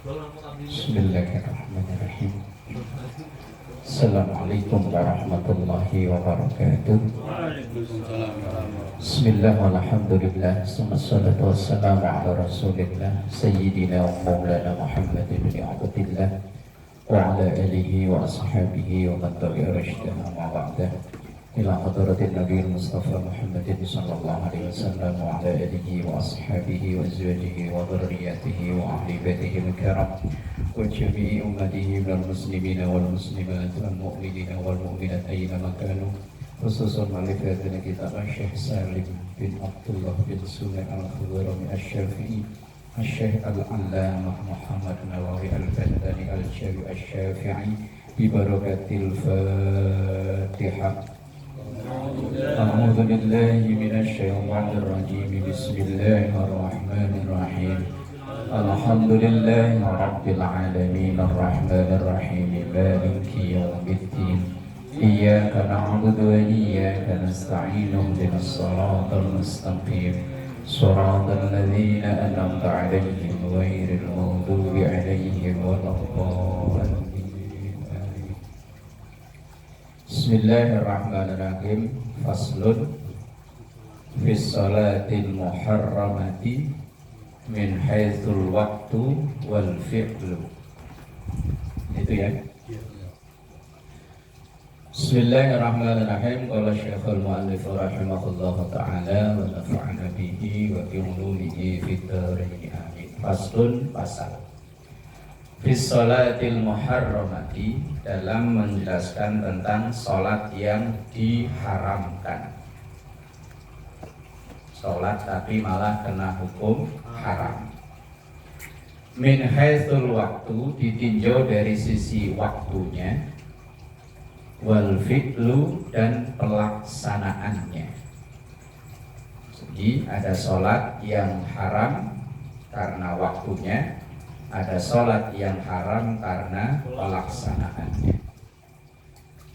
Bismillahirrahmanirrahim. Assalamualaikum warahmatullahi wabarakatuh. Bismillah walhamdulillah, wassalatu wassalamu ala rasulillah Sayyidina wa maulana Muhammad ibn Abdillah wa ala alihi wa ashabihi wa man tabi'a rushdana ma ba'dah ila hadratin Nabi Mustafa Muhammadin sallallahu alaihi wasallam wa ala alihi wa ashabihi wa azwajihi wa dhurriyyatihi wa ahli baitihi al-kiram wa jami'i ummatihi minal muslimina wal muslimat wal mu'minina wal mu'minat ayyama kanu, khususan ma'rifatna kitab Syekh Salim bin Abdullah bin Sulaiman al-Khudrami asy-Syafi'i, Syekh al-Allamah Muhammad Nawawi al-Bandani al-Jami asy-Syafi'i bi barakatil Fatihah. A'udzu billahi minasy syaithanir rajim. Bismillahirrahmanirrahim. Alhamdulillahi rabbil alamin arrahmanir rahim maliki yaumiddin. Iyyaka na'budu wa iyyaka nasta'in ihdinas siratal mustaqim siratal ladzina an'amta 'alaihim ghairil maghdubi 'alaihim waladdallin. Bismillahirrahmanirrahim. Faslun fi sholatil muharramati min haitsul waqtu wal fi'lu. Itu ya. Bismillahirrahmanirrahim. Qala Syekhul Mu'allif rahimahullahu ta'ala wa nafa'ana bihi wa bi ulumihi fid dharain amin. Faslun, pasal fi sholatil muharramati, dalam menjelaskan tentang sholat yang diharamkan. Sholat tapi malah kena hukum haram. Min haitsul waktu, ditinjau dari sisi waktunya, wal fi'lu, dan pelaksanaannya. Jadi ada sholat yang haram karena waktunya, ada sholat yang haram karena pelaksanaannya.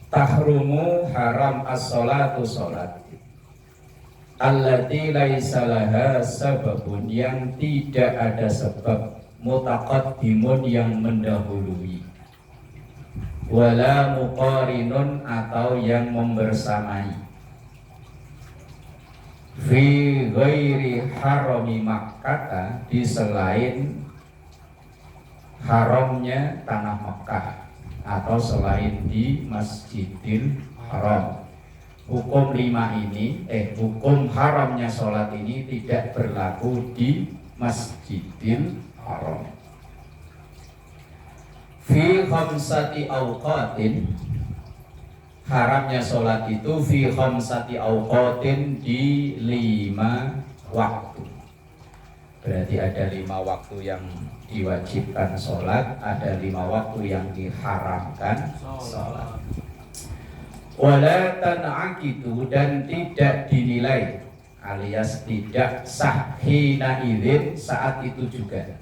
Tahrumu, haram as-sholatu, sholat allati laisa laha sababun, yang tidak ada sebab, mutaqaddimun, yang mendahului, wala muqarinun, atau yang membersamai, fi ghairi harami Makkah, di selain haramnya tanah Mekah atau selain di Masjidil Haram. Hukum hukum haramnya sholat ini tidak berlaku di Masjidil Haram. Fi khamsati awqatin, haramnya sholat itu fi khamsati awqatin, di 5 waktu. Berarti ada 5 waktu yang diwajibkan sholat, ada 5 waktu yang diharamkan sholat. Wala tan'aqidu, dan tidak dinilai alias tidak sah hina idzin, saat itu juga.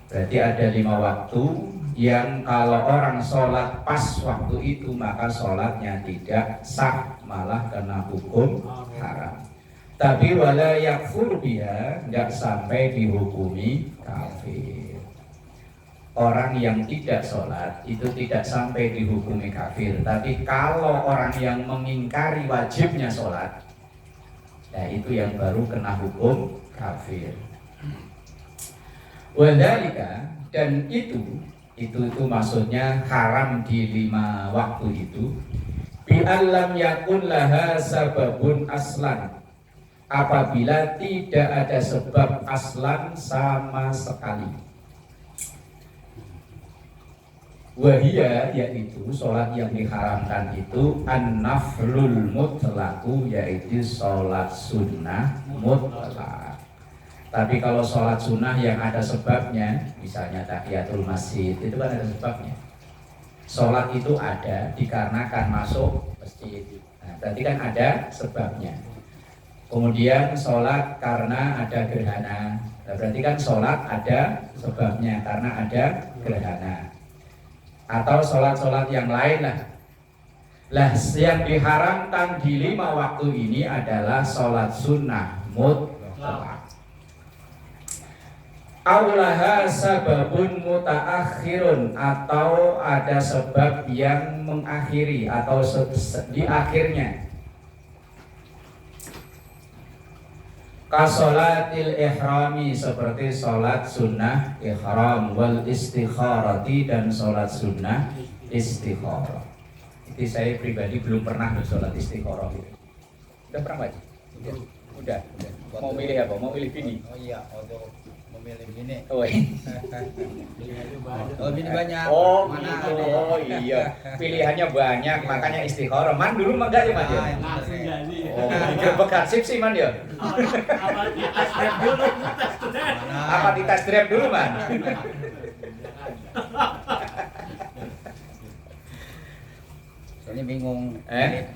Berarti ada 5 waktu yang kalau orang sholat pas waktu itu maka sholatnya tidak sah, malah kena hukum haram. Tapi wala yakfur biha, enggak sampai dihukumi kafir. Orang yang tidak sholat itu tidak sampai dihukumi kafir. Tapi kalau orang yang mengingkari wajibnya sholat, nah itu yang baru kena hukum kafir. Wadhalika, dan itu maksudnya haram di 5 waktu itu, bi allam yakun laha sababun aslan, apabila tidak ada sebab aslan sama sekali. Wahia, yaitu sholat yang diharamkan itu an-naflul mutlaqu, yaitu sholat sunnah mutlak. Tapi kalau sholat sunnah yang ada sebabnya, misalnya tahiyatul masjid, itu kan ada sebabnya. Sholat itu ada dikarenakan masuk masjid, nah, berarti kan ada sebabnya. Kemudian sholat karena ada gerhana, nah, berarti kan sholat ada sebabnya karena ada gerhana. Atau sholat-sholat yang lain lah. Lah, yang diharamkan di 5 waktu ini adalah sholat sunnah mutlak. Aulaha sababun mutaakhirun, atau ada sebab yang mengakhiri atau di akhirnya. Kasolatil ihrami, seperti sholat sunnah ihram, wal istikharati, dan sholat sunnah istikharah. Itu saya pribadi belum pernah sholat istikharah. Udah pernah Pak? Udah. Mau milih apa? Mau milih bini? Oh iya, untuk memilih bini. Oh iya. Oh bini banyak. Oh, mana gitu. ada? Oh iya. Pilihannya banyak, makanya istikharah. Man dulu mah enggak ya, Man ya? Langsung jadi. Oh, gerbek hansip sih, Man ya? Apa di tes drive dulu, Man? Soalnya bingung.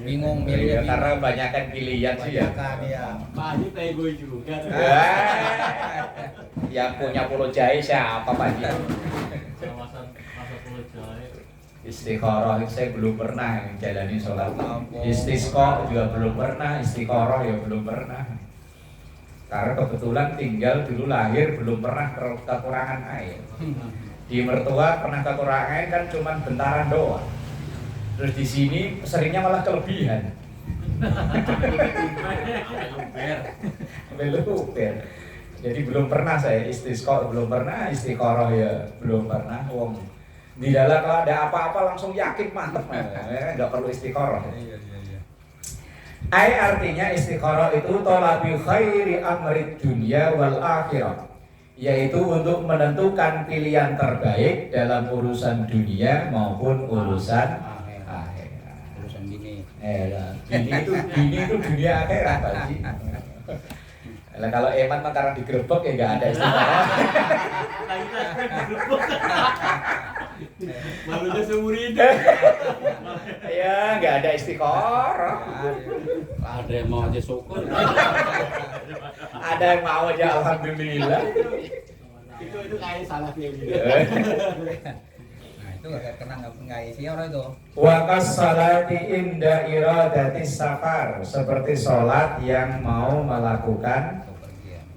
Bingung milihnya. karena banyakkan pilihan sih ya. Banyakan ya. Pak Haji pego juga. Yang punya pulau jahe siapa Pak Haji? Masa pulau jahe. Istikharah saya belum pernah jalani sholat. Istisqa juga belum pernah, istikharah ya belum pernah. Karena kebetulan tinggal dulu lahir belum pernah kekurangan air. Di mertua pernah kekurangan air kan cuma bentaran doang. Terus di sini seringnya malah kelebihan. Beluper. Jadi belum pernah saya istisqa, belum pernah istikharah ya belum pernah. Wong di dalam kalau ada apa-apa langsung yakin mantep, nggak perlu istikharah. Iya. Ai artinya istikharah itu thalabi khairi amri dunya wal akhirah, yaitu untuk menentukan pilihan terbaik dalam urusan dunia maupun urusan akhirat. Urusan bini. Bini itu dunia akhirat Pak Haji. Nah, kalau Eman mah karena digerebek ya nggak ada istikharah. Malunya seumur hidup. Ya nggak ada istikharah. Ada yang mau aja syukur. Ada yang mau aja alhamdulillah. Itu kayak salahnya gitu. Nah itu nggak isi orang itu. Wakas salati inda iradati safar, seperti sholat yang mau melakukan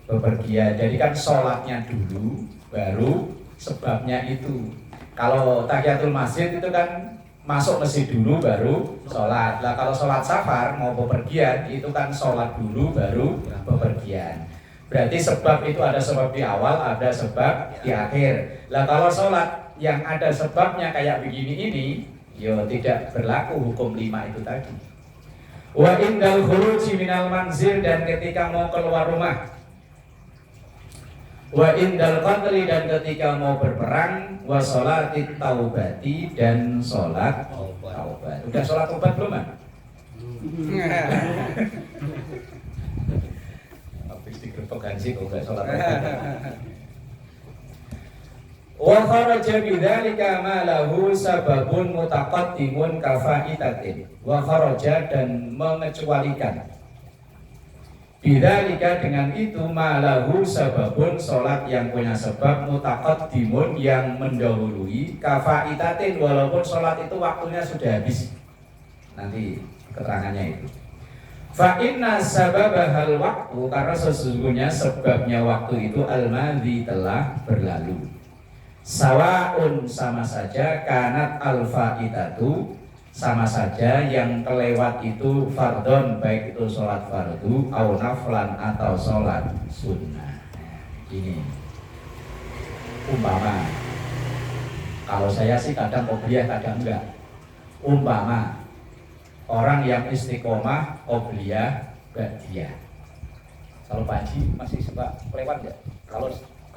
bepergian. Jadi kan sholatnya dulu, baru sebabnya itu. Kalau tahiyatul masjid itu kan masuk masjid dulu baru sholat. Lah kalau sholat safar mau bepergian itu kan sholat dulu baru bepergian. Berarti sebab itu ada sebab di awal, ada sebab di akhir. Lah kalau sholat yang ada sebabnya kayak begini ini, yo tidak berlaku hukum 5 itu tadi. Wa indal khuruji minal manzil, dan ketika mau keluar rumah. Wa indal qatli, dan ketika mau berperang. Wa sholatit taubati, dan sholat taubat. Udah sholat taubat belum, Man? Habis digerebek sih kok enggak sholat taubat. Wa kharaja bidzalika ma lahu sababun mutaqaddimun kafaitatin. Wa kharaja, dan mengecualikan bidzalika, dengan itu ma lahu sababun, salat yang punya sebab, mutaqaddimun, yang mendahului, kafaitatin, walaupun salat itu waktunya sudah habis. Nanti keterangannya itu. Fa inna sababahal waktu, karena sesungguhnya sebabnya waktu itu al-madhi, telah berlalu. Sawaun, sama saja, kanat al-faitatu, sama saja yang kelewat itu fardhon, baik itu sholat fardu au naflan, atau sholat sunnah. Ini umpama, kalau saya sih kadang qobliyah kadang enggak. Umpama orang yang istiqomah qobliyah ba'diyah. Kalau Pak Haji masih suka kelewat enggak?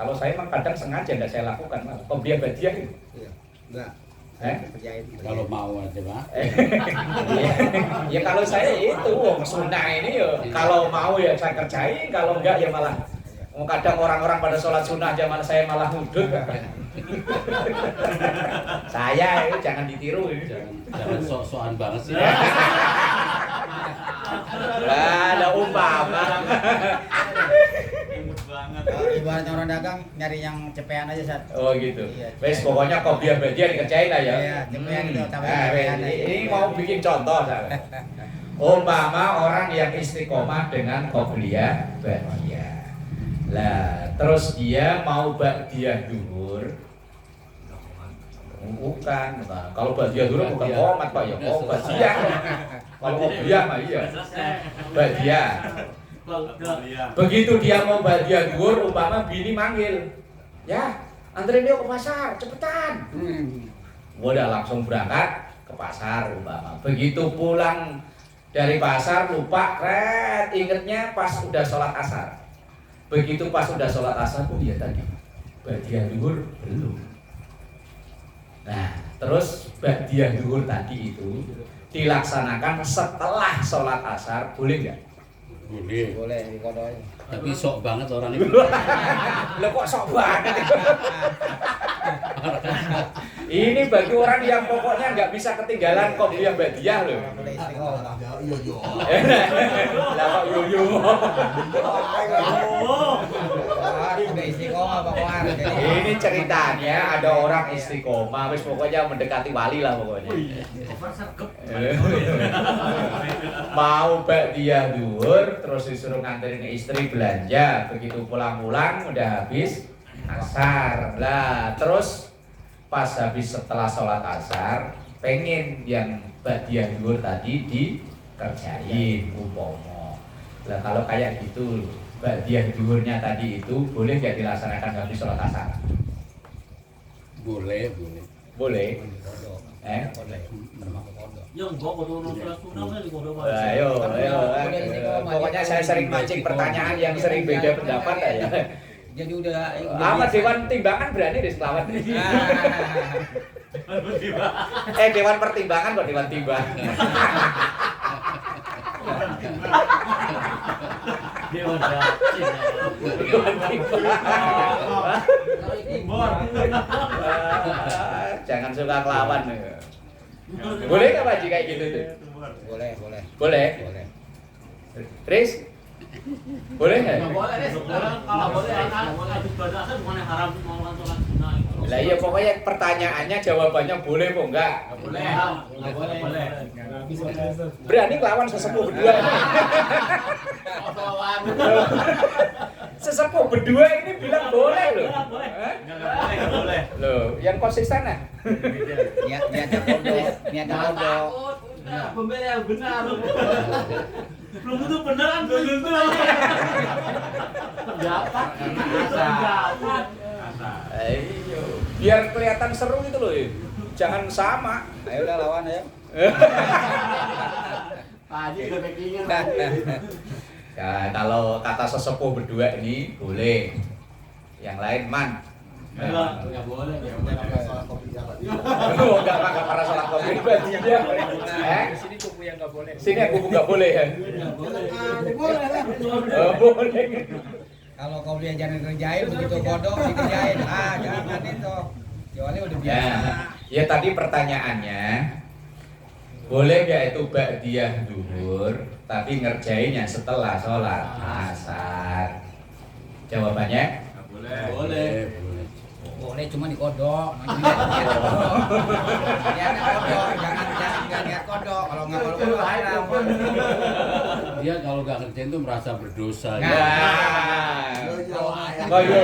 Kalau saya memang kadang sengaja tidak saya lakukan, qobliyah ba'diyah itu. Iya. Enggak. Kerjain. Kalau mau aja, Pak. Ya kalau saya itu sunnah ini ya, kalau mau ya saya kerjain, kalau enggak ya malah. Kadang orang-orang pada sholat sunnah aja malah saya malah ngudut. Saya itu jangan ditiru ini. Jangan sok-sokan banget sih. Ada umpama. Ibarat orang dagang nyari yang cepean aja Sat. Oh gitu. Iya, Wes pokoknya qobliyah ba'diyah dikerjain lah ya. Iya, cepean itu tambah Nah, cepean aja. ini mau bikin contoh saya. Umpama orang yang istiqomah dengan qobliyah ba'diyah. Lah, terus dia mau ba'diyah duhur. Bukan, nah, kalau ba'diyah duhur bukan qomat Pak ya, oh ba'diyah. Kalau qobliyah mah iya. Ba'diyah. Begitu dia mau ba'diyah duhur, umpama bini manggil. Ya, anterin dia ke pasar, cepetan. Udah langsung berangkat ke pasar umpama. Begitu pulang dari pasar lupa, ingetnya pas udah sholat asar. Begitu pas udah sholat asar, oh iya tadi ba'diyah duhur belum. Nah, terus ba'diyah duhur tadi itu dilaksanakan setelah sholat asar, boleh nggak? Boleh. Boleh dikodoin. Tapi sok banget orang itu. Lo kok sok banget? Ini bagi orang yang pokoknya nggak bisa ketinggalan qobliyah ba'diyah loh. Boleh istiqomah. Lah kok yo-yo. Udah istiqomah pokoknya. Ini ceritanya ada orang istiqomah, wis pokoknya mendekati wali lah pokoknya. Mau ba'diyah duhur, terus disuruh nganterin istri belanja, begitu pulang-pulang udah habis asar. Lah terus pas habis setelah sholat asar, pengen yang ba'diyah duhur tadi dikerjain umpama. Lah kalau kayak gitu ba'diyah duhurnya tadi itu boleh nggak dilaksanakan habis sholat asar? Boleh, boleh. Boleh. Boleh. Termasuk kodok. Yang gua kodoh surat sunnah kan di kodoh. Ayo. Pokoknya saya sering mancing pertanyaan yang sering beda pendapat ya. Jadi udah Apa Dewan Timbangan berani deh selamat. Dewan Pertimbangan kok Dewan Timbang. Dewan Dapin. Dewan Timbang. Jangan suka kelawan. Boleh nggak Pak Haji kayak gitu tuh? boleh. Boleh. Boleh. Riz? Boleh nggak? Nggak boleh deh. Kalau boleh habis berdasar bukan yang haram mau sholat sunnah. Lah iya pokoknya pertanyaannya jawabannya boleh kok enggak? Boleh. Nggak boleh. Berani lawan sesepuh berdua ini. Sesepuh berdua ini bilang boleh loh. Nggak boleh. Loh, yang konsisten ya? Niatnya kodok. Niatnya kodok. Pembeli yang benar. Belum tentu beneran belum tentu. Pendapat. Pendapat. Ayo, biar kelihatan seru gitu loh. Jangan sama. Ayo udah lawan ya. Pak Haji udah packingan. Ya, kalau kata sesepuh berdua ini boleh. Yang lain man. Nggak boleh. Oh, enggak para sholat kopi berarti dia. Sini kubu yang nggak boleh. Sini aku enggak boleh ya. Boleh lah. Oh, boleh. Kalau kau dia jangan kerjain begitu kodok dikerjain. Jangan itu. Kecuali udah Ya, biasa. ya tadi pertanyaannya boleh nggak itu ba'diyah duhur tapi ngerjainnya setelah sholat asar? Jawabannya Boleh. Boleh. Boleh cuma di kodok. Niatnya kodok, jangan niat kodok. Kalau nggak kodok haram. Dia kalau nggak ngerjain tuh merasa berdosa. Nah. Ya. Oh, iya.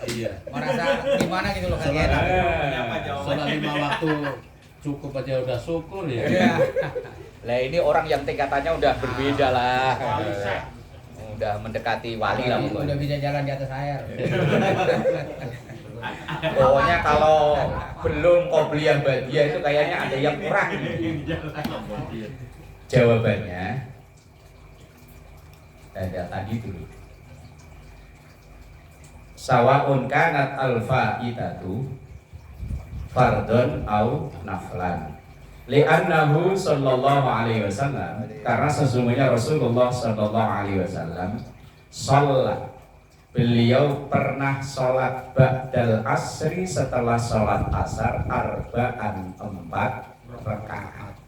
Iya. Merasa gimana gitu loh kalian. Sholat 5 waktu cukup aja udah syukur ya. Iya. Lah ini orang yang tingkatannya udah berbeda lah. Udah mendekati wali lah Udah pokoknya. bisa jalan di atas air. Pokoknya kalau belum qobliyah ba'diyah itu kayaknya ada yang kurang. Jawabannya ada tadi dulu. Sawaun kanat al-fa'idatu fardun au naflan. Li'annahu sallallahu alaihi wasallam, karena sesungguhnya Rasulullah sallallahu alaihi wasallam sholat, beliau pernah sholat ba'dal asri setelah sholat asar arba'an 4 rakaat.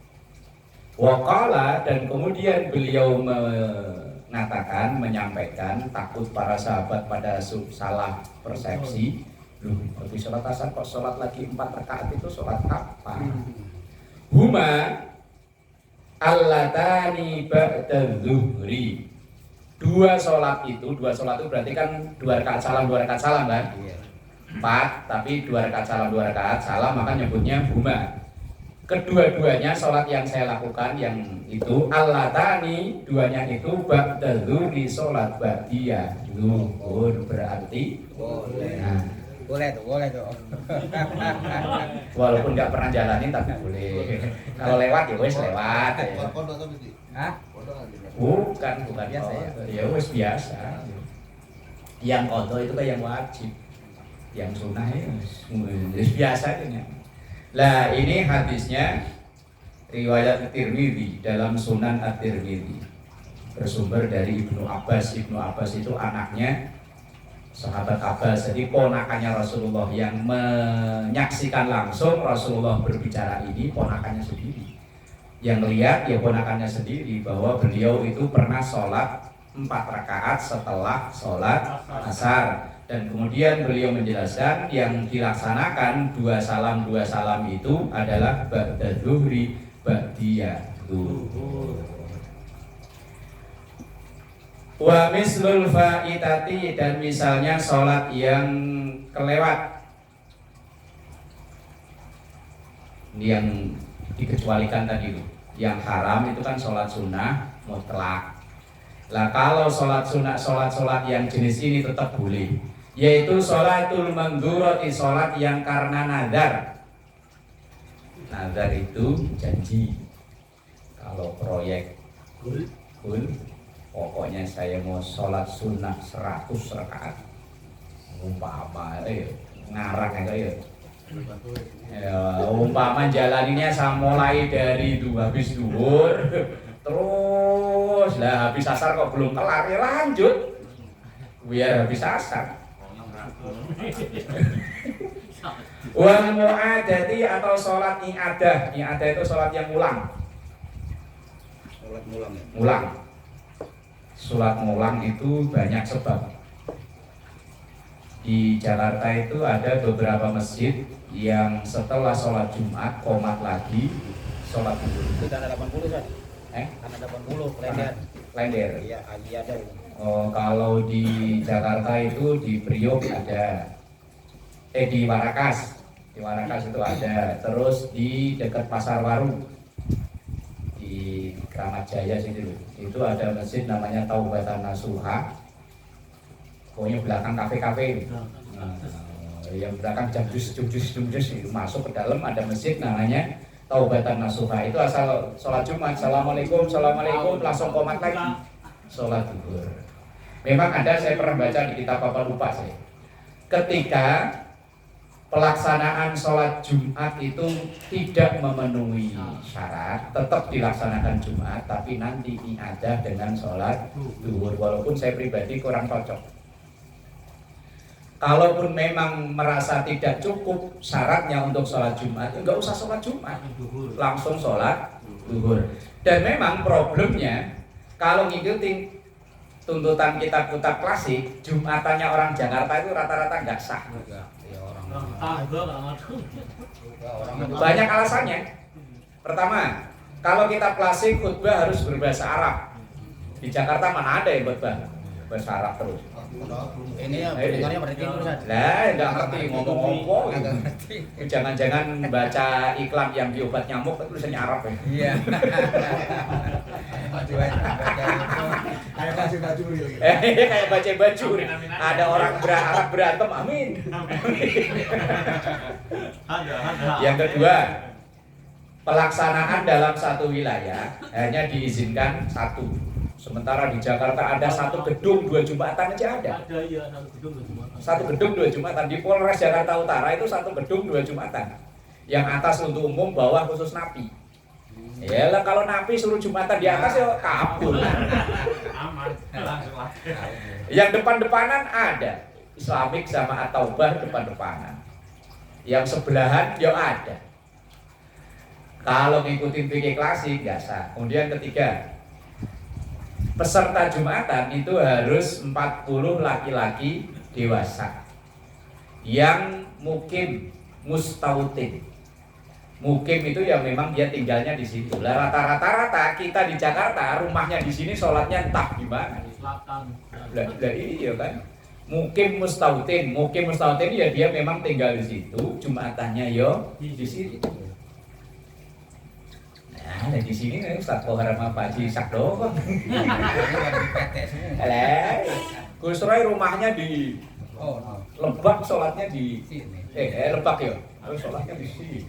Waqala, dan kemudian beliau mengatakan, menyampaikan, takut para sahabat pada salah persepsi. Loh, habis sholat asar kok sholat lagi 4 rakaat, itu sholat apa? Huma allatani ba'da zuhri. Dua sholat itu berarti kan 2 rakaat salam kan? Iya. 4, tapi 2 rakaat salam, maka nyebutnya huma. Kedua-duanya sholat yang saya lakukan yang itu allatani, duanya itu ba'da zuhri, sholat ba'diyah zuhur, berarti Boleh. nah, Boleh tuh. walaupun nggak pernah jalanin tapi boleh. Kalau lewat ya wes lewat ya. Hah? Bukan Biasa ya? ya wes biasa. Yang kodo itu kan yang wajib, yang sunnah ya wes biasa aja. Lah ini hadisnya riwayat Tirmidzi dalam Sunan At-Tirmidzi, bersumber dari Ibnu Abbas. Ibnu Abbas itu anaknya sahabat Abbas, jadi ponakannya Rasulullah yang menyaksikan langsung Rasulullah berbicara ini, ponakannya sendiri. Yang lihat ya ponakannya sendiri, bahwa beliau itu pernah sholat 4 rakaat setelah sholat asar. Dan kemudian beliau menjelaskan yang dilaksanakan 2 salam itu adalah ba'da zuhri ba'diyah zuhur. Wa mislul fa'itati, dan misalnya sholat yang kelewat, ini yang dikecualikan tadi itu. Yang haram itu kan sholat sunnah mutlak. Lah kalau sholat sunnah, sholat yang jenis ini tetap boleh, yaitu sholatul mandhurati, sholat yang karena nazar. Nazar itu janji, kalau proyek full, pokoknya saya mau sholat sunnah 100 rakaat, umpama ngarang ya. Umpama jalaninya mulai dari habis duhur terus lah habis asar kok belum kelar, ya lanjut biar habis asar. Wal mu'adati, atau sholat i'adah. I'adah itu sholat yang ulang. Sholat mulang ya. Ulang. Sholat ngulang itu banyak sebab. Di Jakarta itu ada beberapa masjid yang setelah sholat Jumat komat lagi sholat zuhur. Itu tanda 80 kan? Tanda 80 Lender. Iya, ada. Oh, kalau di Jakarta itu di Priok ada, di Warakas itu ada, terus di dekat Pasar Waru di Kramat Jaya situ itu ada masjid namanya Taubatan Nasuha, pokoknya belakang kafe-kafe. Yang belakang jus itu masuk ke dalam ada masjid namanya Taubatan Nasuha. Itu asal sholat Jumat, assalamualaikum langsung komat lagi sholat zuhur. Memang ada, saya pernah baca di kitab apa lupa saya, ketika pelaksanaan sholat Jumat itu tidak memenuhi syarat, tetap dilaksanakan Jumat, tapi nanti ada dengan sholat zuhur. Walaupun saya pribadi kurang cocok. Kalaupun memang merasa tidak cukup syaratnya untuk sholat Jumat, enggak usah sholat Jumat, langsung sholat zuhur. Dan memang problemnya kalau ngikutin tuntutan kitab-kitab klasik, Jumatannya orang Jakarta itu rata-rata nggak sah. Banyak alasannya. Pertama, kalau kitab klasik khutbah harus berbahasa Arab. Di Jakarta mana ada yang khutbah bahasa Arab terus? Ini ya pendengarnya pada tidur saja. Lah, nggak ngerti ngomong-ngomong. Jangan-jangan baca iklan yang diobat nyamuk tulisannya Arab ya? Iya. Kayak baju Kayak baca baju. Ada orang Arab berantem, amin. Yang kedua, pelaksanaan dalam satu wilayah hanya diizinkan 1. Sementara di Jakarta ada 1 gedung 2 Jumatan aja ada. Ada iya, 1 gedung 2 Jumatan. 1 gedung 2 Jumatan di Polres Jakarta Utara itu 1 gedung 2 Jumatan. Yang atas untuk umum, bawah khusus napi. Ya lah, kalau napi suruh Jumatan di atas ya kabur. Aman, langsung lah. Yang depan-depanan ada Islamik sama At-Taubah depan-depanan. Yang sebelahan ya ada. Kalau ngikutin fikih klasik nggak sah. Kemudian ketiga, peserta Jumatan itu harus 40 laki-laki dewasa yang mukim mustautin. Mukim itu ya memang dia tinggalnya di situ. Lah rata-rata kita di Jakarta rumahnya di sini sholatnya entah gimana. Selatan. Lah iya kan. Mukim mustautin ya dia memang tinggal di situ, jumatannya yo di situ. Nah, di sini nih Ustaz Kohar sama Pak Haji Sak doang. Lah, Gus Roy rumahnya di Lebak, sholatnya di Sini. Lebak ya. Harus sholatnya di sini.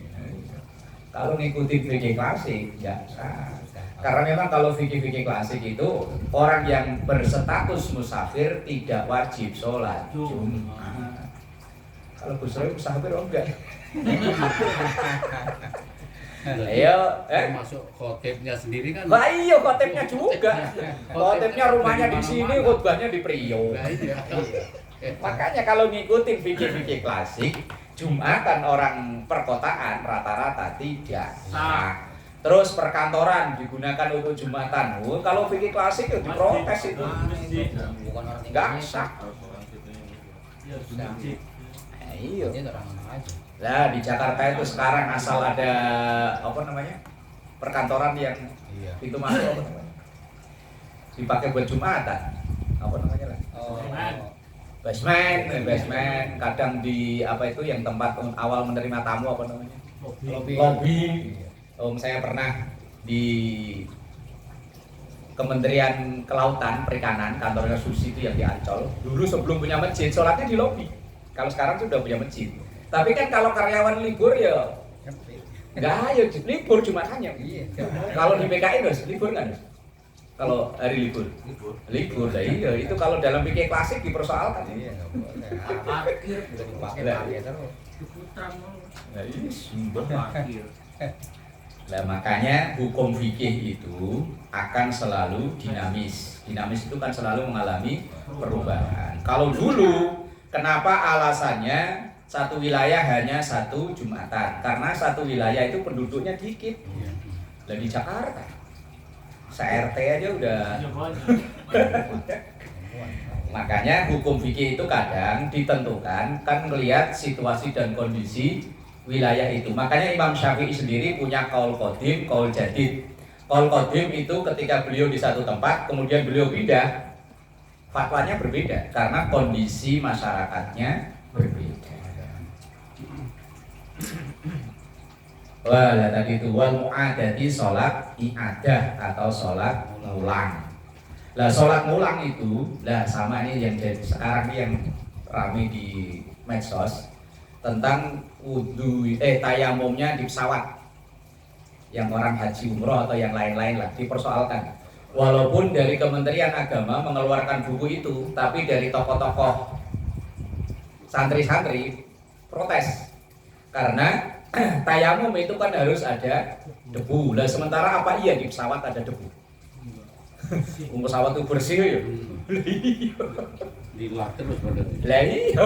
Kalau ngikutin fikih klasik ya sah. Karena memang kalau fikih-fikih klasik itu orang yang berstatus musafir tidak wajib sholat Jumat. Kalau Gus Roy musafir enggak. Ayo, Masuk khotibnya sendiri kan. Lah iya khotibnya juga. Khotibnya rumahnya di sini, khotbahnya di Priok. Nah, iya. Makanya kalau ngikutin fikih-fikih klasik, Jumatan orang perkotaan rata-rata tidak sah. Terus perkantoran digunakan untuk Jumatan. Kalau fikih klasik itu diprotes itu. Bukan orang Enggak sah. Ya, masjid. Nah, iya. Dia orang aja. Lah di Jakarta itu sekarang asal ada apa namanya? Perkantoran yang Iya. itu masuk apa namanya? Dipakai buat Jumatan. Apa namanya lah? Basement, kadang di apa itu yang tempat awal menerima tamu apa namanya? Lobby. Saya pernah di Kementerian Kelautan Perikanan, kantornya Susi itu yang di Ancol. Dulu sebelum punya masjid, sholatnya di lobby. Kalau sekarang sudah punya masjid. Tapi kan kalau karyawan libur ya enggak, ya libur Jumatannya. Iya. Kalau di PKI Dos, libur kan? Dos? Kalau hari libur. Libur, lah iya. Itu kalau dalam fikih klasik dipersoalkan. Iya, enggak boleh. Parkir. Udah dipakai terus. Diputar mau. Nah, ini sumber. Parkir. Nah, makanya hukum fikih itu akan selalu dinamis. Dinamis itu kan selalu mengalami perubahan. Kalau dulu, kenapa alasannya satu wilayah hanya satu Jumatan? Karena satu wilayah itu penduduknya dikit. Lah di Jakarta, se-RT aja udah. Makanya hukum fikih itu kadang ditentukan kan melihat situasi dan kondisi wilayah itu. Makanya Imam Syafi'i sendiri punya qaul qadim, qaul jadid. Qaul qadim itu ketika beliau di satu tempat, kemudian beliau pindah, fatwanya berbeda karena kondisi masyarakatnya berbeda. Wah, tadi itu wal mu'adati sholat i'adah atau sholat ngulang. Lah sholat ngulang itu, lah sama ini yang sekarang ini yang ramai di medsos tentang tayamumnya di pesawat, yang orang haji umroh atau yang lain-lain lah dipersoalkan. Walaupun dari Kementerian Agama mengeluarkan buku itu, tapi dari tokoh-tokoh santri-santri protes karena tayamum itu kan harus ada debu. Lah sementara apa iya di pesawat ada debu? Pesawat itu bersih ya. Dilak terus berarti. Lah iya.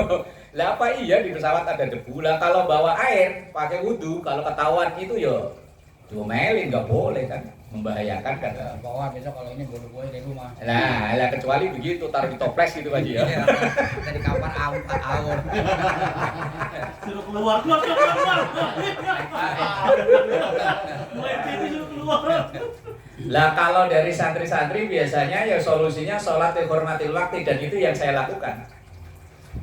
Lah apa iya di pesawat ada debu? Lah kalau bawa air pakai wudu, kalau ketahuan itu ya diomelin, nggak boleh kan, membahayakan kan. Bawa besok kalau ini bodoh dari rumah. Nah, lah kecuali begitu taruh di toples gitu Pak Haji ya. Dari kapan awur. Suruh keluar. Mulai itu suruh keluar. Lah kalau dari santri-santri biasanya ya solusinya sholat dihormatil waktu, dan itu yang saya lakukan.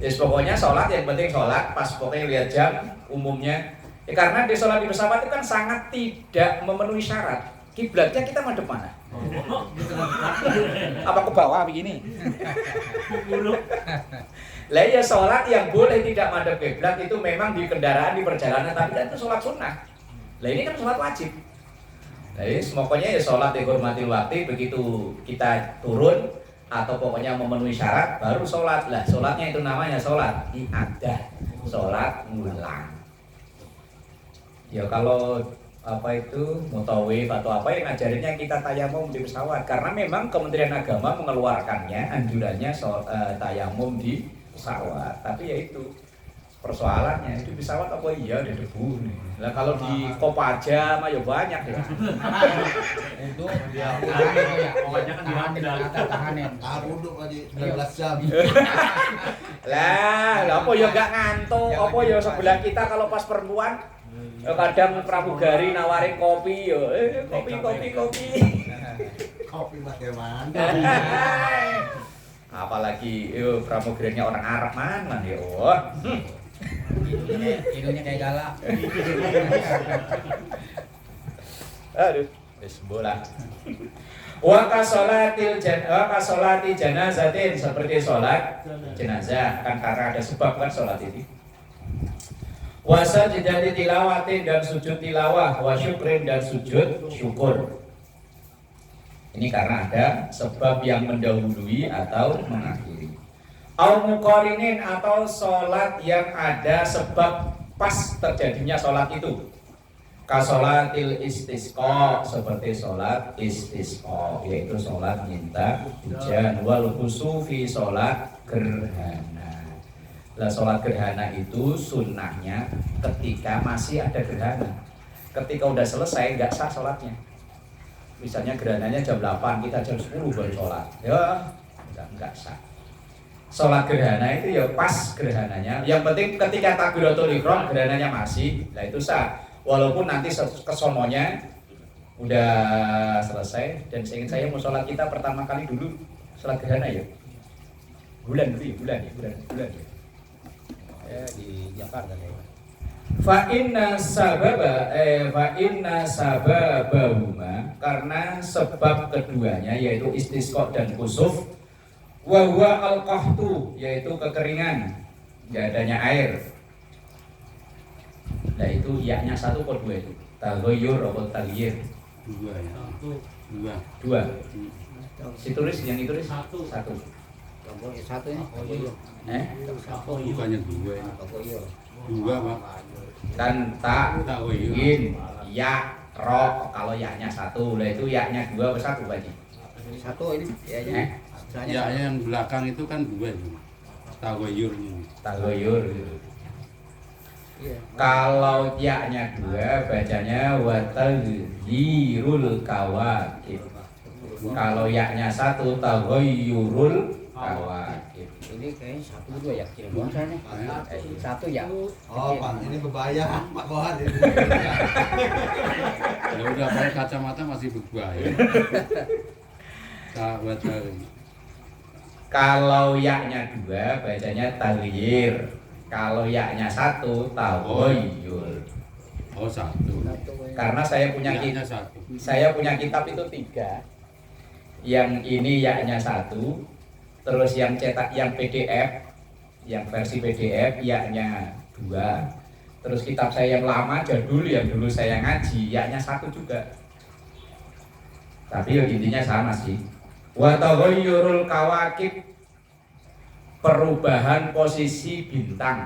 Ya pokoknya sholat yang penting sholat, pas pokoknya lihat jam umumnya. Ya, karena di sholat di pesawat itu kan sangat tidak memenuhi syarat. Kiblatnya kita madep mana? Apa ke bawah begini? Lah ya sholat yang boleh tidak madep kiblat itu memang di kendaraan, di perjalanan, tapi kan itu sholat sunnah. Lah ini kan sholat wajib. Jadi pokoknya ya sholat dihormati waktu, begitu kita turun atau pokoknya memenuhi syarat baru sholat. Lah sholatnya itu namanya sholat i'adah, sholat ngulang. Ya kalau apa itu mutawif atau apa yang ngajarinnya kita tayamum di pesawat, karena memang Kementerian Agama mengeluarkannya anjurannya tayamum di pesawat. Tapi ya itu persoalannya, itu pesawat apa iya ada debu nih. Lah kalau di Kopaja mah ya banyak ya. Untuk dia ya. Pokoknya kan tahanin. Wudhu aja 19 jam. Lah apa ya enggak ngantuk, apa ya sebelah kita kalau pas perempuan Kadang pramugari nawarin kopi yo, kopi. Kopi bagaimana? Apalagi pramugarinya orang Arab man yo. Hidungnya kayak galak. Aduh, wis bola. Wa kasolati janazatin, seperti sholat jenazah, kan karena ada sebab kan sholat ini. Wa sajidati tilawatin, dan sujud tilawah, wa syukrin, dan sujud syukur. Ini karena ada sebab yang mendahului atau mengakhiri. Au muqarinin, atau sholat yang ada sebab pas terjadinya sholat itu. Kasolatil istisqa, seperti sholat istisqa, yaitu sholat minta hujan. Wal khusufi, sholat gerhana. Lah sholat gerhana itu sunnahnya ketika masih ada gerhana. Ketika udah selesai nggak sah sholatnya. Misalnya gerhananya jam 8, kita jam 10 baru sholat, ya nggak sah. Sholat gerhana itu ya pas gerhananya. Yang penting ketika takbiratul ihram gerhananya masih, lah itu sah. Walaupun nanti kesononya udah selesai, dan seingat saya mau sholat kita pertama kali dulu sholat gerhana ya bulan ya di Jakarta ya. Fa inna sababahuma, karena sebab keduanya yaitu istisqa dan kusuf, wa huwa al-qahtu, yaitu kekeringan, enggak adanya air. Nah itu yaknya satu kok dua itu, taghayyur atau taghyir? Dua ya. Dua. Si tulis yang ditulis Satu. Satu Satunya. Bukannya dua ya. Dua Pak. Kan tak Taghayyur. in ya ro, kalau yaknya satu, lah itu yaknya dua atau satu Pak Haji? Satu ini ya. Ya yang belakang itu kan dua itu. Taghayyurnya. Taghayyur gitu. Kalau yaknya dua bacanya wataghyirul kawakib. Kalau yaknya satu taghayyurul kawakib. Ini kayaknya satu dua ya kecil doang soalnya. Satu ya. Oh, Pak, ini berbahaya, Pak Kohar ini. Ya udah pakai kacamata masih berbahaya. Sahabat dari. Kalau yaknya dua bacanya taghyir. Kalau yaknya satu taghayyur. Oh satu. Karena saya punya Yaknya satu. kitab itu 3. Yang ini yaknya satu, terus yang cetak yang PDF, yang versi PDF yaknya 2. Terus kitab saya yang lama jadul yang dulu saya ngaji yaknya satu juga. Tapi intinya sama sih. Wa taghayyurul kawakib, perubahan posisi bintang.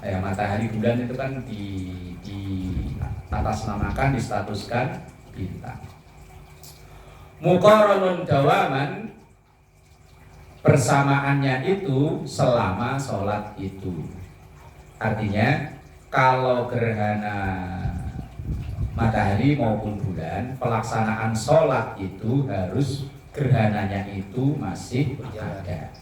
Matahari bulan itu kan di atasnamakan, distatuskan bintang. Muqaranun dawaman, persamaannya itu selama sholat itu. Artinya kalau gerhana matahari maupun bulan, pelaksanaan sholat itu harus gerhananya itu masih ada.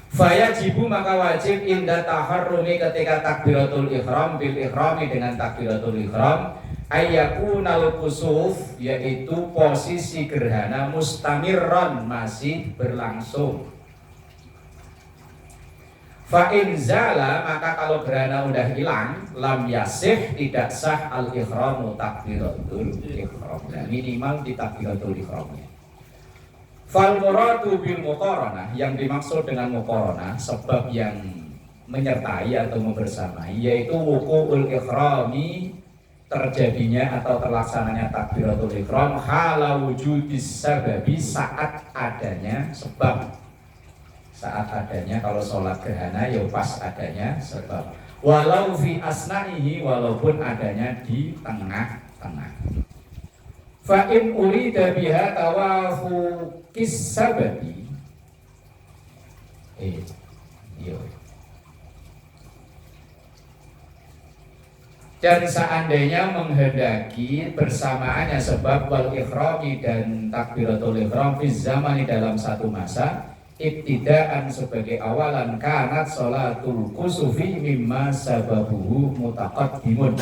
Fayajibu, maka wajib inda taharrumi, ketika takbiratul ihram, bil ihrami, dengan takbiratul ihram, ayyakunal kusuf, yaitu posisi gerhana mustamirron, masih berlangsung. Fa in zala, maka kalau gerhana udah hilang, lam yasih, tidak sah al ihramu takbiratul ihram. Nah, minimal di takbiratul ihramnya. Fal muradu bil muqaranah, yang dimaksud dengan muqaranah, sebab yang menyertai atau membersamai, yaitu wuqu'ul ikhrami, terjadinya atau terlaksananya takbiratul ihram, hala wujudis sababi, saat adanya sebab. Saat adanya, kalau sholat gerhana ya pas adanya sebab. Walau fi asna'ihi, walaupun adanya di tengah-tengah. Fa in urida biha tawafu kisababi. Dan seandainya menghendaki bersamaannya sebab wal ikhrami dan takbiratul ihram fi zamani, dalam satu masa, ibtidaan sebagai awalan kanat sholatul kusufi mimma sababuhu mutaqaddimun,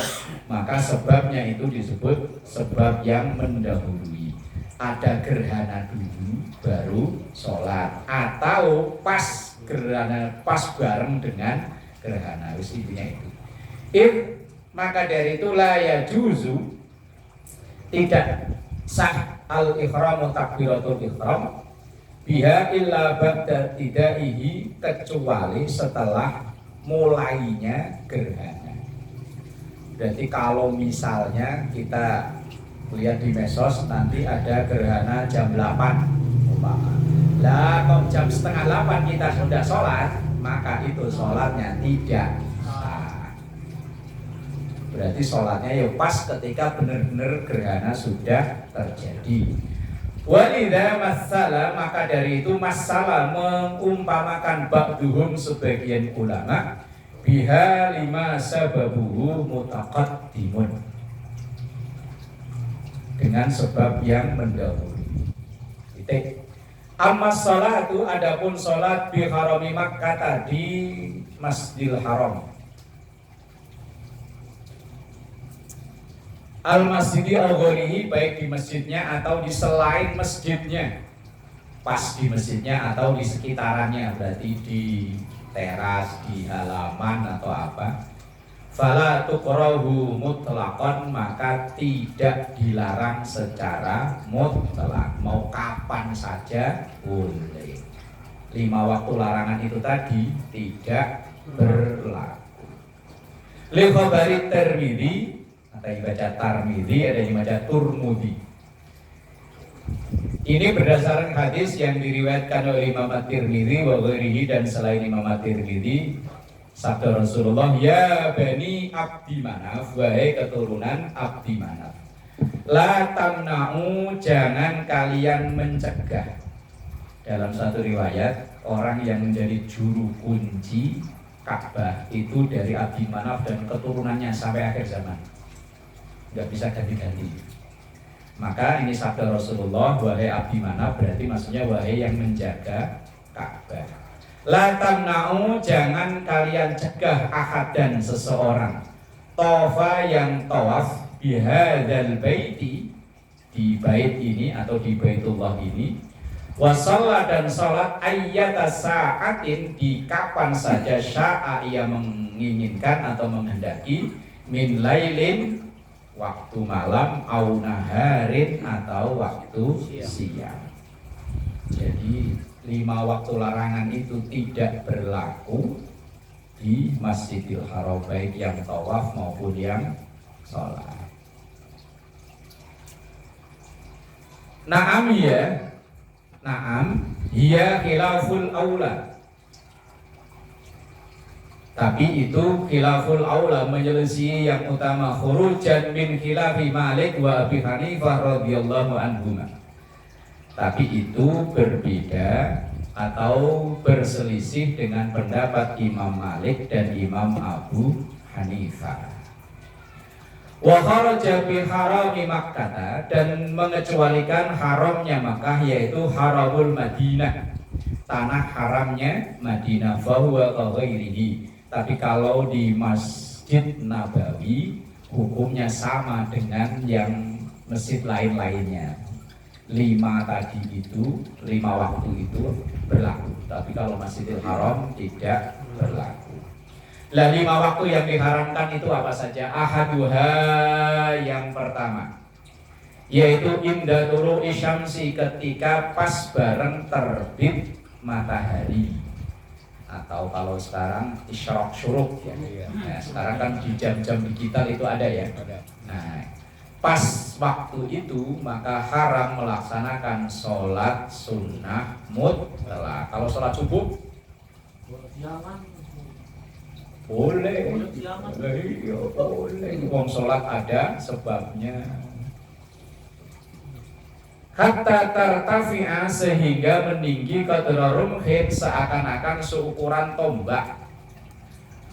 maka sebabnya itu disebut sebab yang mendahului. Ada gerhana dulu baru sholat, atau pas gerhana pas bareng dengan gerhana, wis intinya itu. Maka dari itu la yajuzu, tidak sah al ihramu takbiratul ihram biha illa ba'da tidaihi, kecuali setelah mulainya gerhana. Berarti kalau misalnya kita lihat di medsos nanti ada gerhana jam 8 umpama. Lah kok jam setengah 8 kita sudah sholat, maka itu sholatnya tidak sah. Berarti sholatnya ya pas ketika benar-benar gerhana sudah terjadi. Walidha masalah, maka dari itu masalah mengumpamakan ba'duhum sebagian ulama biha lima sababuhu mutaqaddimun, dengan sebab yang mendahului. Titik. Amma sholatu, adapun sholat bi harami Makkah di Masjidil Haram, al-masjidi al-ghorihi, baik di masjidnya atau di selain masjidnya, pas di masjidnya atau di sekitarannya, berarti di teras, di halaman atau apa. Fala tuqrahu mutlaqan, maka tidak dilarang secara mutlak, mau kapan saja boleh. 5 waktu larangan itu tadi tidak berlaku. Li khabari Tirmidzi, ada yang baca Tarmidzi, ada yang baca Turmudi. Ini berdasarkan hadis yang diriwayatkan oleh Imam At-Tirmidzi wa ghairihi, dan selain Imam At-Tirmidzi, sabda Rasulullah, ya bani Abdi Manaf, wahai keturunan Abdi Manaf, la tamna'u, jangan kalian mencegah. Dalam satu riwayat, orang yang menjadi juru kunci Ka'bah itu dari Abdi Manaf dan keturunannya sampai akhir zaman, nggak bisa ganti-ganti. Maka ini sabda Rasulullah, wahai Abdi Manaf, berarti maksudnya wahai yang menjaga Ka'bah. La tamna'u, jangan kalian cegah ahadan, seseorang, tofa yang tawaf bihadzal baiti, di bait ini atau di Baitullah ini, wasalla, dan salat ayyata sa'atin, di kapan saja sya'a, ia menginginkan atau menghendaki, min lailin, waktu malam, au naharin, atau waktu siang. Jadi 5 waktu larangan itu tidak berlaku di Masjidil Haram, baik yang tawaf maupun yang sholat. Naam ya, naam, hiya khilaful aula. Tapi itu khilaful aula, menyelisih yang utama, khurujan min khilafi Malik wa Abi Hanifah radhiyallahu anhuma. Tapi itu berbeda atau berselisih dengan pendapat Imam Malik dan Imam Abu Hanifah. Wa kharaja bi harami Makkah, dan mengecualikan haramnya Makkah, yaitu haramul Madinah, tanah haramnya Madinah, fa huwa ghairihi. Tapi kalau di Masjid Nabawi hukumnya sama dengan yang masjid lain-lainnya. 5 tadi itu, 5 waktu itu berlaku. Tapi kalau Masjidil Haram tidak berlaku. Lah 5 waktu yang diharamkan itu apa saja? Ahaduha, yang pertama, yaitu inda tulu'i syamsi, ketika pas bareng terbit matahari, atau kalau sekarang isyraq syuruk ya. Nah, sekarang kan di jam-jam digital itu ada ya. Nah, pas waktu itu maka haram melaksanakan sholat sunnah mutlak. Kalau sholat subuh boleh, boleh. Wong sholat ada sebabnya. Hatta tartafi'a, sehingga meninggi qadra rumhin, seakan-akan seukuran tombak.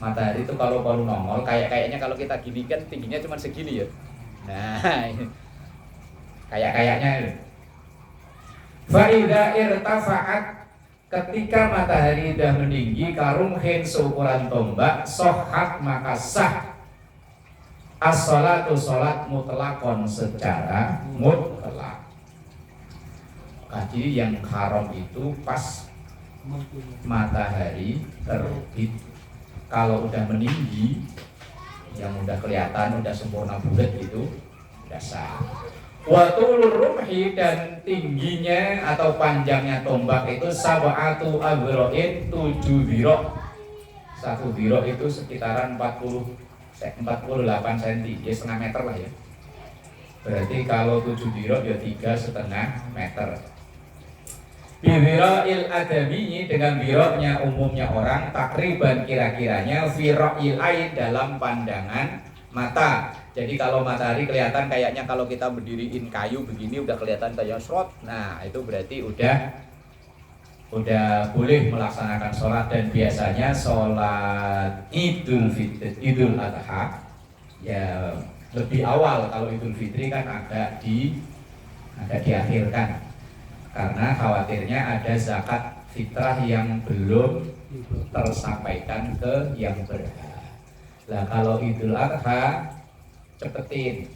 Matahari itu kalau baru nongol, kayaknya kalau kita gini kan tingginya cuma segini ya. Nah, kayaknya. Fa idza irtafa'at, ketika matahari sudah meninggi karumhin seukuran tombak sohat maka sah as-sholatu sholat mutlakon secara mutlak. Jadi yang haram itu pas matahari terbit. Kalau udah meninggi, yang udah kelihatan, udah sempurna bulat gitu, udah sah. Watul rumhi dan tingginya atau panjangnya tombak itu sab'atu adro'in 7 dirok. 1 dirok itu sekitaran 48 cm, ya setengah meter lah ya. Berarti kalau 7 dirok ya 3,5 meter. Biwira'il adami dengan biroknya umumnya orang takriban kira-kiranya fira'il ain dalam pandangan mata. Jadi kalau matahari kelihatan kayaknya kalau kita berdiriin kayu begini udah kelihatan kayak srot. Nah, itu berarti udah boleh melaksanakan sholat. Dan biasanya sholat Idul Fitri, Idul Adha ya lebih awal. Kalau Idul Fitri kan agak diakhirkan karena khawatirnya ada zakat fitrah yang belum tersampaikan ke yang berhak. Lah kalau Idul Adha cepetin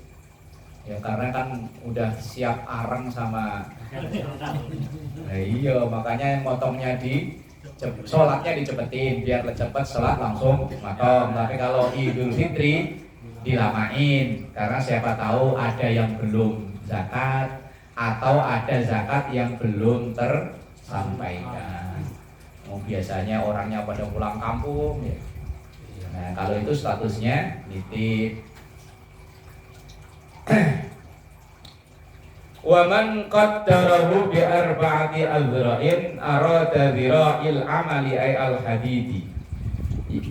ya, karena kan udah siap areng sama iya, makanya motongnya sholatnya dicepetin biar cepet sholat langsung motong. Tapi kalau Idul Fitri dilamain karena siapa tahu ada yang belum zakat atau ada zakat yang belum tersampaikan. Biasanya orangnya pada pulang kampung ya. Nah kalau itu statusnya nitip. Wa man qaddarahu bi arba'ati azra'in arada dhira'il amali ay al-hadidi.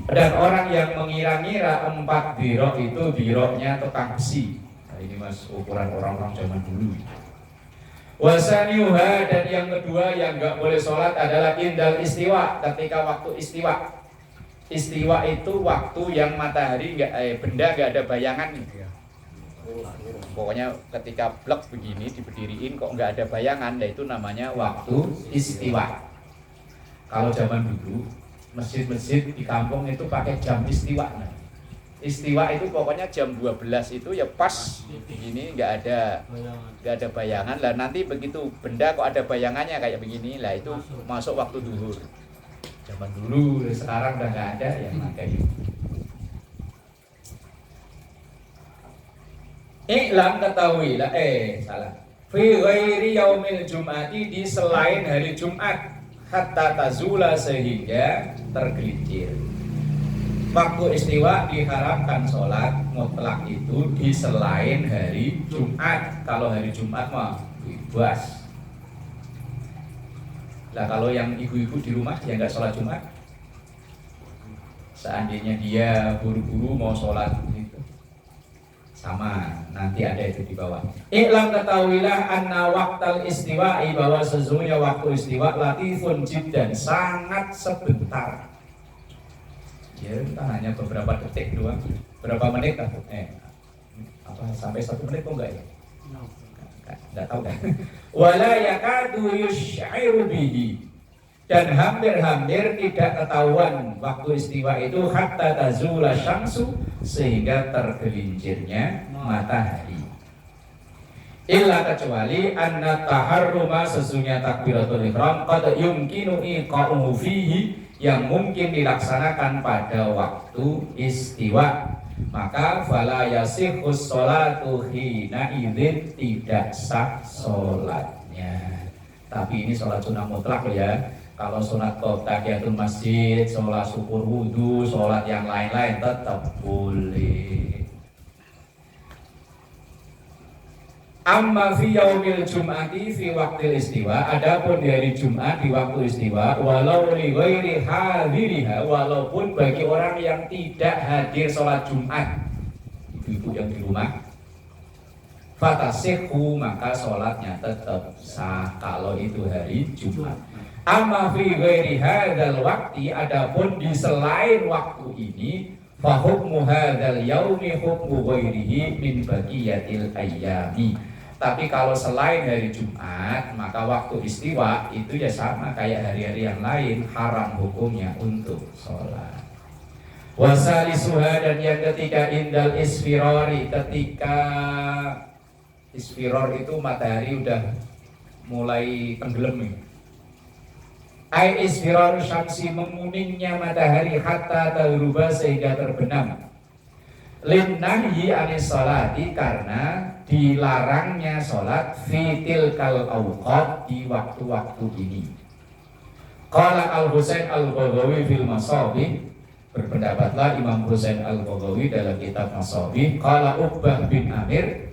Dan orang yang mengira-ngira 4 dhira' itu dhira'nya tukang besi. Nah, ini Mas ukuran orang-orang zaman dulu. Wasaniuha dan yang kedua yang enggak boleh sholat adalah indal istiwa, ketika waktu istiwa. Istiwa itu waktu yang matahari benda enggak ada bayangan. Pokoknya ketika blek begini diberdiriin kok nggak ada bayangan, nah itu namanya waktu istiwa. Kalau zaman dulu masjid-masjid di kampung itu pakai jam istiwa. Nah, istiwa itu pokoknya jam 12 itu ya pas begini nggak ada bayangan. Lah nanti begitu benda kok ada bayangannya kayak begini, lah itu masuk waktu duhur. Zaman dulu, sekarang udah nggak ada yang pakai itu. Iklam ketahuilah salah. Fi ghairi yaumil jum'ati di selain hari Jumat hatta tazula sehingga tergelincir. Waktu istiwa diharapkan sholat mutlak itu di selain hari Jumat. Kalau hari Jumat mah bebas. Lah kalau yang ibu-ibu di rumah yang nggak sholat Jumat, seandainya dia buru-buru mau sholat gitu, sama nanti ada itu di bawah. Iklam ketahuilah anna waqtal istiwa'i bahwa sesungguhnya waktu istiwa latifun jiddan sangat sebentar. Ya kita hanya beberapa detik doang. Berapa menit kan? Apa sampai 1 menit kok enggak ya? Enggak tahu kan. Wala yakadu yush'iru bihi. Dan hampir-hampir tidak ketahuan waktu istiwa itu hatta tazula syamsu sehingga tergelincirnya matahari. Illa kecuali anna taharruma sesungguhnya takbiratul ihram qad yumkinu iqa'uhu fihi yang mungkin dilaksanakan pada waktu istiwa, maka fala yasihhus sholatu hina idzin tidak sah sholatnya. Tapi ini sholat sunnah mutlak ya. Kalau sholat tahiyatul masjid, sholat syukur wudhu, sholat yang lain-lain tetap boleh. Amma fi yaumil jum'ati fi waktil istiwa, adapun di hari Jumat di waktu istiwa, walau li ghairi hadiriha, walaupun bagi orang yang tidak hadir sholat Jumat, ibu-ibu yang di rumah, fatasihhu maka sholatnya tetap sah kalau itu hari Jumat. Amma fi ghairi hadzal waqti, adapun di selain waktu ini, fa hukmu hadzal yaumi hukmu ghairihi min baqiyatil ayyami, Tapi kalau selain hari Jumat, maka waktu istiwa itu ya sama kayak hari-hari yang lain, haram hukumnya untuk sholat. Wasalisuha, dan yang ketiga indal isfirori, ketika isfiror itu matahari udah mulai tenggelam nih. Ai isfiror syamsi, menguningnya matahari, hatta taghruba, sehingga terbenam. Linnahyi anis sholati, karena dilarangnya sholat fitil kal awqat, di waktu-waktu ini. Qala Al-Husain Al-Baghawi fil Masabih, berpendapatlah Imam Husain Al-Baghawi dalam kitab Masabih. Qala Uqbah bin Amir,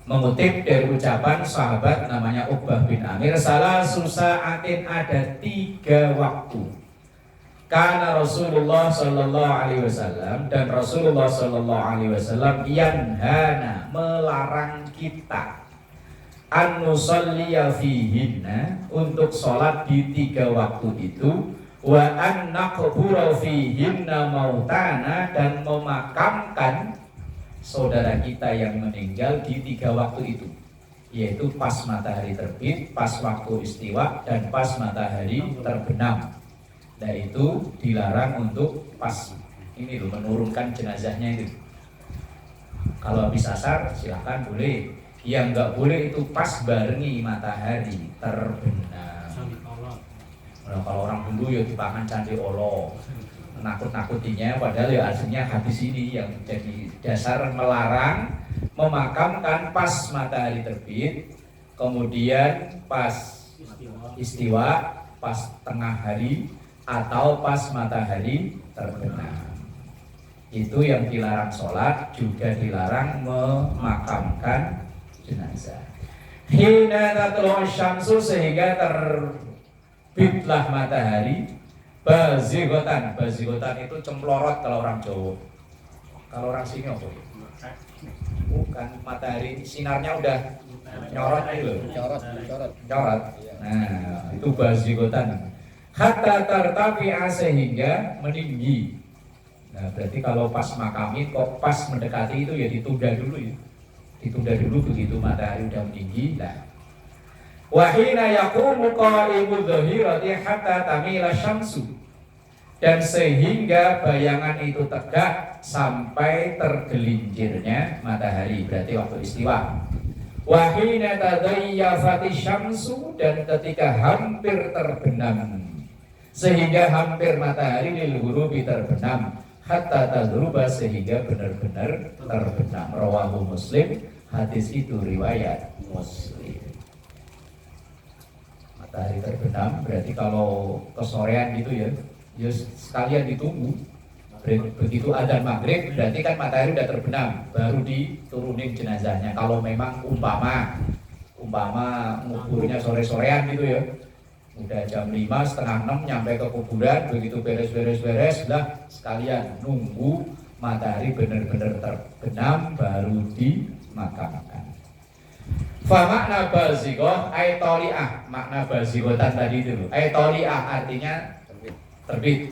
mengutip dari ucapan sahabat namanya Uqbah bin Amir, salah susaatin, ada 3 waktu. Karena Rasulullah Sallallahu Alaihi Wasallam, dan Rasulullah Sallallahu Alaihi Wasallam yanhana, melarang kita an nusalliya fihinna, untuk sholat di 3 waktu itu, wa an naqbura fihinna mautana, dan memakamkan saudara kita yang meninggal di 3 waktu itu, yaitu pas matahari terbit, pas waktu istiwa, dan pas matahari terbenam. Nah itu dilarang untuk pas ini loh, menurunkan jenazahnya itu. Kalau habis asar silahkan boleh, yang nggak boleh itu pas barengi matahari terbenam. Nah, kalau orang dulu ya dipangan candi olo, nakut-nakutinya, padahal ya aslinya hadis ini yang jadi dasar melarang memakamkan pas matahari terbit, kemudian pas istiwa, pas tengah hari, atau pas matahari terbenam. Itu yang dilarang sholat, juga dilarang memakamkan jenazah. Hina tatlu'u syamsu, sehingga terbitlah matahari, bazigotan. Bazigotan itu cemplorot kalau orang Jawa. Kalau orang sini apa? Bukan, matahari sinarnya udah nyorot itu loh. Nyorot. Nah, itu bazigotan. Hatta tartafi'a, sehingga meninggi. Nah, berarti kalau pas makamin kok pas mendekati itu ya ditunda dulu ya. Ditunda dulu begitu matahari udah meninggi. Nah, wa hina yaqumu qa'imu dhahirati hatta tamila syamsu, dan sehingga bayangan itu tegak sampai tergelincirnya matahari, berarti waktu istiwa. Wa hina tadayyafati syamsu, dan ketika hampir terbenam, sehingga hampir matahari lil ghurubi, terbenam, hatta tadruba, sehingga benar-benar terbenam. Rawahu Muslim, hadis itu riwayat Muslim. Matahari terbenam berarti kalau kesorean gitu ya, ya sekalian ditunggu. Begitu adzan maghrib berarti kan matahari udah terbenam, baru diturunin jenazahnya. Kalau memang umpama nguburnya sore-sorean gitu ya, udah jam 5, setengah 6 nyampe ke kuburan, begitu beres lah sekalian nunggu matahari benar-benar terbenam baru dimakamkan. Fa makna bazighah ay tali'ah, makna bazighotan tadi itu ay tali'ah artinya terbit.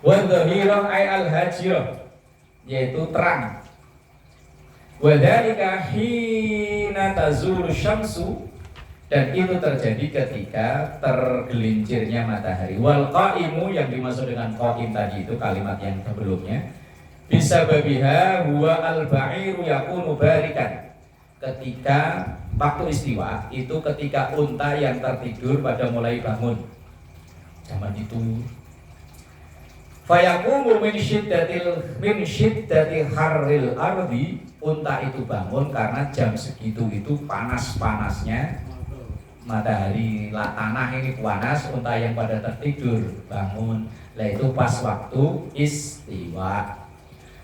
Wa dhahirah ay al-hajirah, yaitu terang. Wa dzalika hina tazulu syamsu, dan itu terjadi ketika tergelincirnya matahari. Wal qaimu, yang dimaksud dengan qaim tadi itu kalimat yang sebelumnya, bisa babiha huwa al-ba'iru yakunu barikan, ketika waktu istiwa itu ketika unta yang tertidur pada mulai bangun. Zaman itu fayaqumu min syiddati harril ardi, unta itu bangun karena jam segitu itu panas-panasnya matahari, tanah ini panas, unta yang pada tertidur bangun. Lah itu pas waktu istiwa.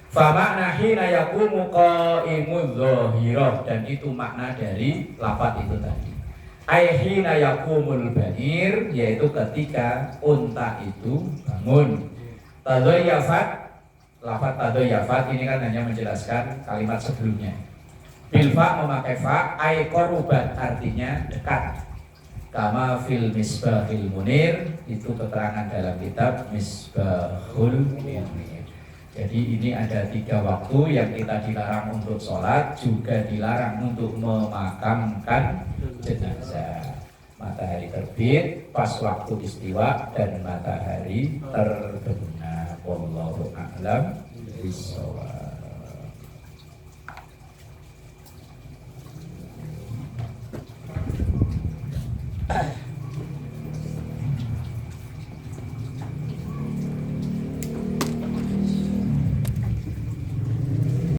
Fa makna hina yaqumu qa'imudz dhahirah, dan itu makna dari lafaz itu tadi. Ai hina yaqumul ba'ir, yaitu ketika unta itu bangun. Tadhayyafat, lafaz tadhayyafat ini kan hanya menjelaskan kalimat sebelumnya. Bil fa, memakai fa, ai qarubat, artinya dekat. Kama fil Misbahil Munir, itu keterangan dalam kitab Misbahul Munir. Jadi ini ada 3 waktu yang kita dilarang untuk sholat, juga dilarang untuk memakamkan jenazah. Matahari terbit, pas waktu istiwa, dan matahari terbenam. Wallahu a'lam bishawab.